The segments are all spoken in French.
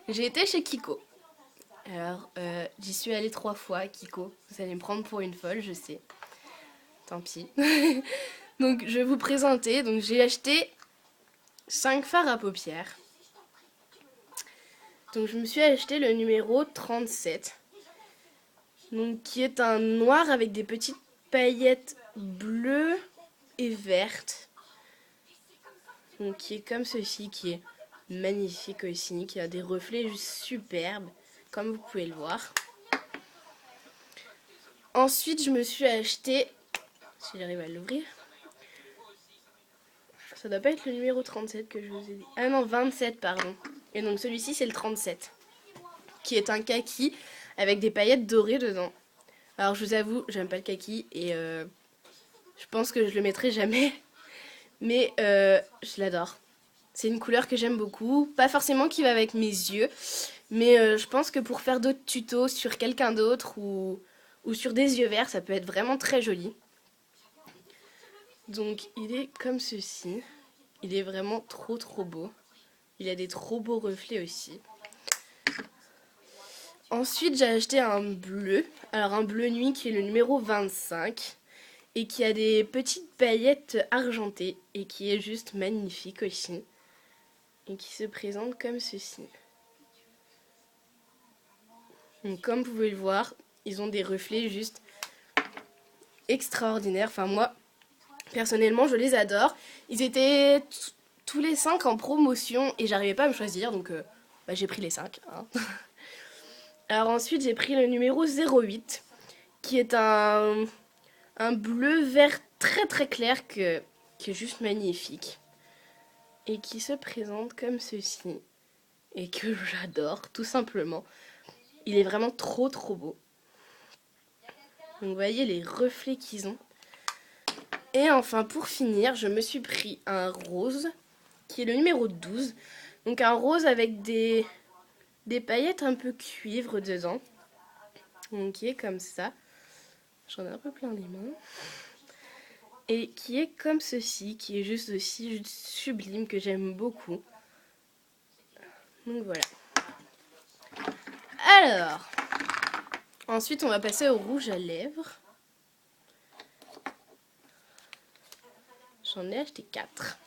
J'ai été chez Kiko. Alors, j'y suis allée 3 fois à Kiko. Vous allez me prendre pour une folle, je sais. Tant pis. Donc, je vais vous présenter. Donc, j'ai acheté 5 fards à paupières. Donc, je me suis acheté le numéro 37. Donc, qui est un noir avec des petites paillettes bleues et vertes. Donc, qui est comme ceci, qui est magnifique aussi, qui a des reflets juste superbes, comme vous pouvez le voir. Ensuite, je me suis acheté, si j'arrive à l'ouvrir, ça doit pas être le numéro 37 que je vous ai dit. Ah non, 27, pardon. Et donc celui-ci, c'est le 37, qui est un kaki avec des paillettes dorées dedans. Alors, je vous avoue, j'aime pas le kaki et je pense que je le mettrai jamais. Mais je l'adore. C'est une couleur que j'aime beaucoup. Pas forcément qui va avec mes yeux. Mais je pense que pour faire d'autres tutos sur quelqu'un d'autre ou sur des yeux verts, ça peut être vraiment très joli. Donc il est comme ceci. Il est vraiment trop beau. Il a des trop beaux reflets aussi. Ensuite j'ai acheté un bleu. Alors un bleu nuit qui est le numéro 25. Et qui a des petites paillettes argentées. Et qui est juste magnifique aussi. Et qui se présente comme ceci. Donc, comme vous pouvez le voir, ils ont des reflets juste extraordinaires. Enfin moi, personnellement, je les adore. Ils étaient tous les 5 en promotion et j'arrivais pas à me choisir, donc j'ai pris les 5. Hein. Alors ensuite, j'ai pris le numéro 08, qui est un bleu vert très clair qui est juste magnifique. Et qui se présente comme ceci. Et que j'adore, tout simplement. Il est vraiment trop beau. Donc vous voyez les reflets qu'ils ont. Et enfin pour finir, je me suis pris un rose, qui est le numéro 12. Donc un rose avec des paillettes un peu cuivre dedans. Donc qui est comme ça. J'en ai un peu plein les mains. Et qui est comme ceci, qui est juste aussi sublime, que j'aime beaucoup. Donc voilà. Alors, ensuite on va passer au rouge à lèvres. J'en ai acheté 4.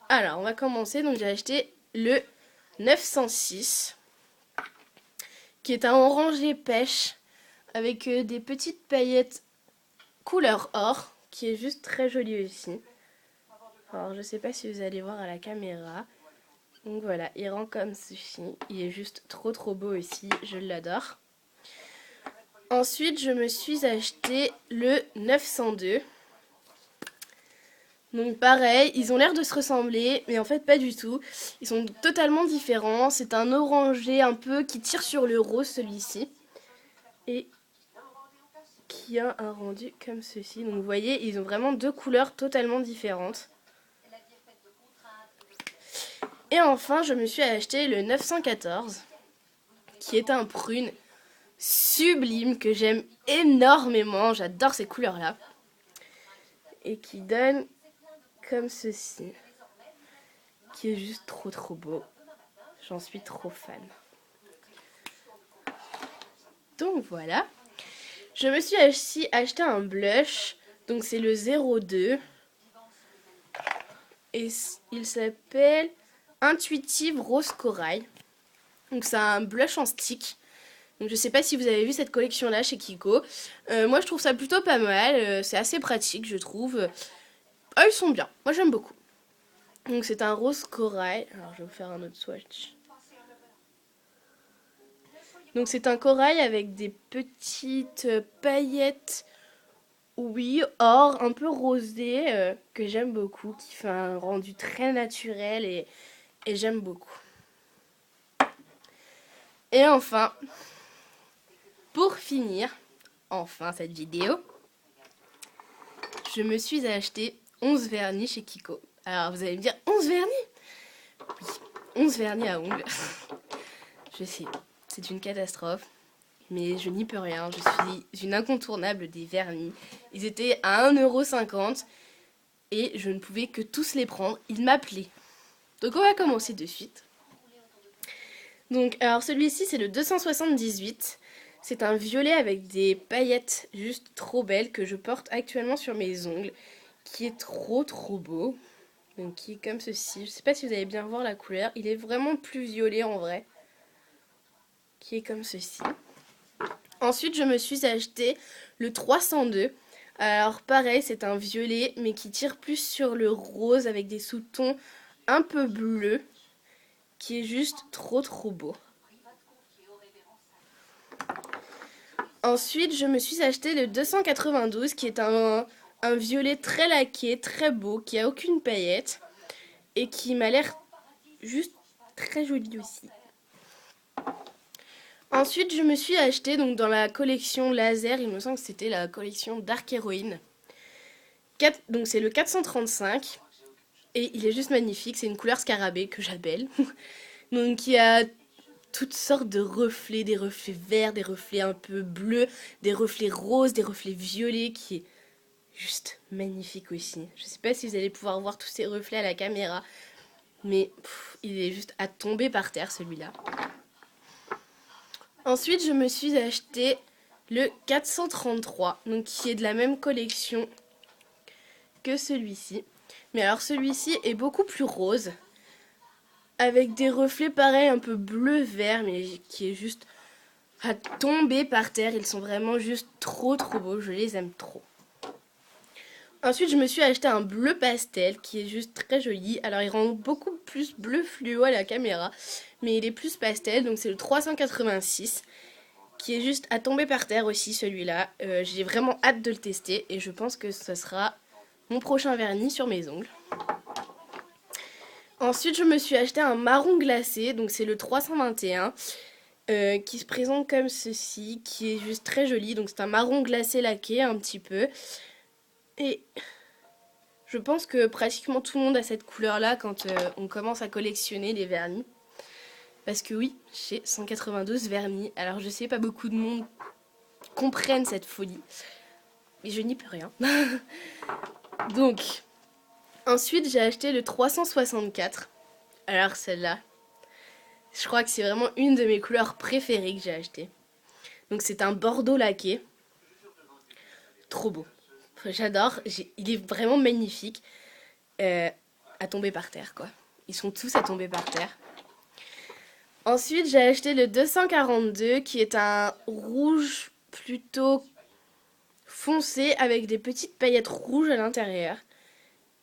Alors, on va commencer. Donc j'ai acheté le 906, qui est un orangé pêche avec des petites paillettes couleur or, qui est juste très joli aussi. Alors je sais pas si vous allez voir à la caméra. Donc voilà, il rend comme ceci. Il est juste trop beau aussi, je l'adore. Ensuite, je me suis acheté le 902. Donc pareil, ils ont l'air de se ressembler, mais en fait pas du tout. Ils sont totalement différents. C'est un orangé un peu qui tire sur le rose, celui-ci. Et qui a un rendu comme ceci. Donc vous voyez, ils ont vraiment 2 couleurs totalement différentes. Et enfin, je me suis acheté le 914, qui est un prune sublime que j'aime énormément. J'adore ces couleurs-là. Et qui donne comme ceci. Qui est juste trop beau. J'en suis trop fan. Donc voilà. Je me suis aussi acheté un blush. Donc c'est le 02. Et il s'appelle Intuitive Rose Corail. Donc c'est un blush en stick. Donc je sais pas si vous avez vu cette collection là chez Kiko. Moi je trouve ça plutôt pas mal. C'est assez pratique je trouve. Ils sont bien. Moi j'aime beaucoup. Donc c'est un rose corail. Alors je vais vous faire un autre swatch. Donc c'est un corail avec des petites paillettes, oui, or, un peu rosé, que j'aime beaucoup, qui fait un rendu très naturel et j'aime beaucoup. Et enfin, pour finir, cette vidéo, je me suis acheté 11 vernis chez Kiko. Alors vous allez me dire, 11 vernis? Oui, 11 vernis à ongles. Je sais, c'est une catastrophe. Mais je n'y peux rien, je suis une incontournable des vernis. Ils étaient à 1,50 € et je ne pouvais que tous les prendre. Ils m'appelaient. Donc on va commencer de suite. Donc, alors celui-ci, c'est le 278. C'est un violet avec des paillettes juste trop belles que je porte actuellement sur mes ongles, qui est trop beau. Donc, qui est comme ceci. Je sais pas si vous allez bien voir la couleur. Il est vraiment plus violet en vrai. Qui est comme ceci. Ensuite, je me suis acheté le 302. Alors pareil, c'est un violet, mais qui tire plus sur le rose avec des sous-tons un peu bleus, qui est juste trop beau. Ensuite, je me suis acheté le 292, qui est un violet très laqué, très beau, qui a aucune paillette, et qui m'a l'air juste très joli aussi. Ensuite, je me suis acheté donc dans la collection laser, il me semble que c'était la collection Dark Heroine. Donc c'est le 435 et il est juste magnifique, c'est une couleur scarabée que j'appelle. Donc il y a toutes sortes de reflets, des reflets verts, des reflets un peu bleus, des reflets roses, des reflets violets qui est juste magnifique aussi. Je sais pas si vous allez pouvoir voir tous ces reflets à la caméra, mais il est juste à tomber par terre celui-là. Ensuite, je me suis acheté le 433, donc qui est de la même collection que celui-ci. Mais alors celui-ci est beaucoup plus rose, avec des reflets pareils un peu bleu-vert, mais qui est juste à tomber par terre. Ils sont vraiment juste trop beaux, je les aime trop. Ensuite, je me suis acheté un bleu pastel qui est juste très joli. Alors, il rend beaucoup plus bleu fluo à la caméra, mais il est plus pastel, donc c'est le 386 qui est juste à tomber par terre aussi celui-là. J'ai vraiment hâte de le tester et je pense que ce sera mon prochain vernis sur mes ongles. Ensuite, je me suis acheté un marron glacé, donc c'est le 321 qui se présente comme ceci, qui est juste très joli. Donc c'est un marron glacé laqué un petit peu. Et je pense que pratiquement tout le monde a cette couleur-là quand on commence à collectionner les vernis. Parce que oui, j'ai 192 vernis. Alors je sais pas beaucoup de monde comprennent cette folie. Mais je n'y peux rien. Donc, ensuite j'ai acheté le 364. Alors celle-là, je crois que c'est vraiment une de mes couleurs préférées que j'ai acheté. Donc c'est un bordeaux laqué. Trop beau. J'adore, il est vraiment magnifique. À tomber par terre quoi. Ils sont tous à tomber par terre. Ensuite j'ai acheté le 242 qui est un rouge plutôt foncé avec des petites paillettes rouges à l'intérieur.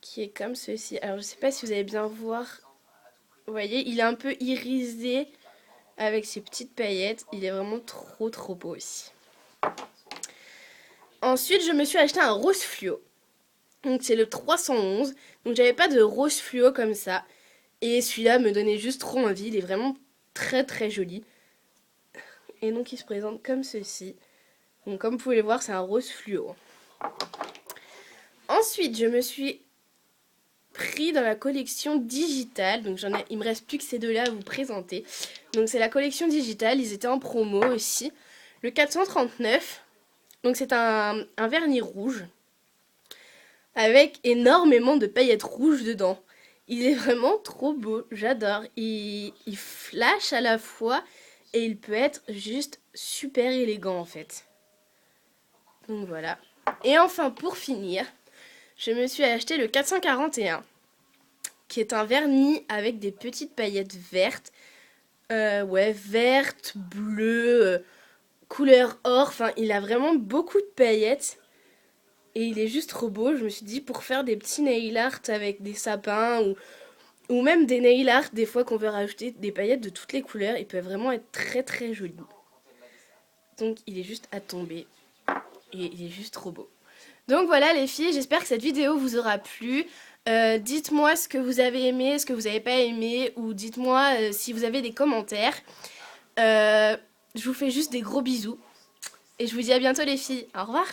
Qui est comme ceci. Alors je sais pas si vous allez bien voir. Vous voyez, il est un peu irisé avec ses petites paillettes. Il est vraiment trop beau aussi. Ensuite, je me suis acheté un rose fluo. Donc c'est le 311. Donc j'avais pas de rose fluo comme ça. Et celui-là me donnait juste trop envie. Il est vraiment très joli. Et donc il se présente comme ceci. Donc comme vous pouvez le voir, c'est un rose fluo. Ensuite, je me suis pris dans la collection digitale. Donc il me reste plus que ces deux-là à vous présenter. Donc c'est la collection digitale. Ils étaient en promo aussi. Le 439. Donc c'est un vernis rouge avec énormément de paillettes rouges dedans. Il est vraiment trop beau, j'adore. Il flash à la fois et il peut être juste super élégant en fait. Donc voilà. Et enfin pour finir, je me suis acheté le 441 qui est un vernis avec des petites paillettes vertes. Vertes, bleues, couleur or. Enfin, il a vraiment beaucoup de paillettes. Et il est juste trop beau. Je me suis dit, pour faire des petits nail art avec des sapins ou même des nail art, des fois qu'on veut rajouter des paillettes de toutes les couleurs, il peut vraiment être très joli. Donc il est juste à tomber. Et il est juste trop beau. Donc voilà les filles, j'espère que cette vidéo vous aura plu. Dites-moi ce que vous avez aimé, ce que vous n'avez pas aimé, ou dites-moi si vous avez des commentaires. Je vous fais juste des gros bisous. Et je vous dis à bientôt les filles. Au revoir.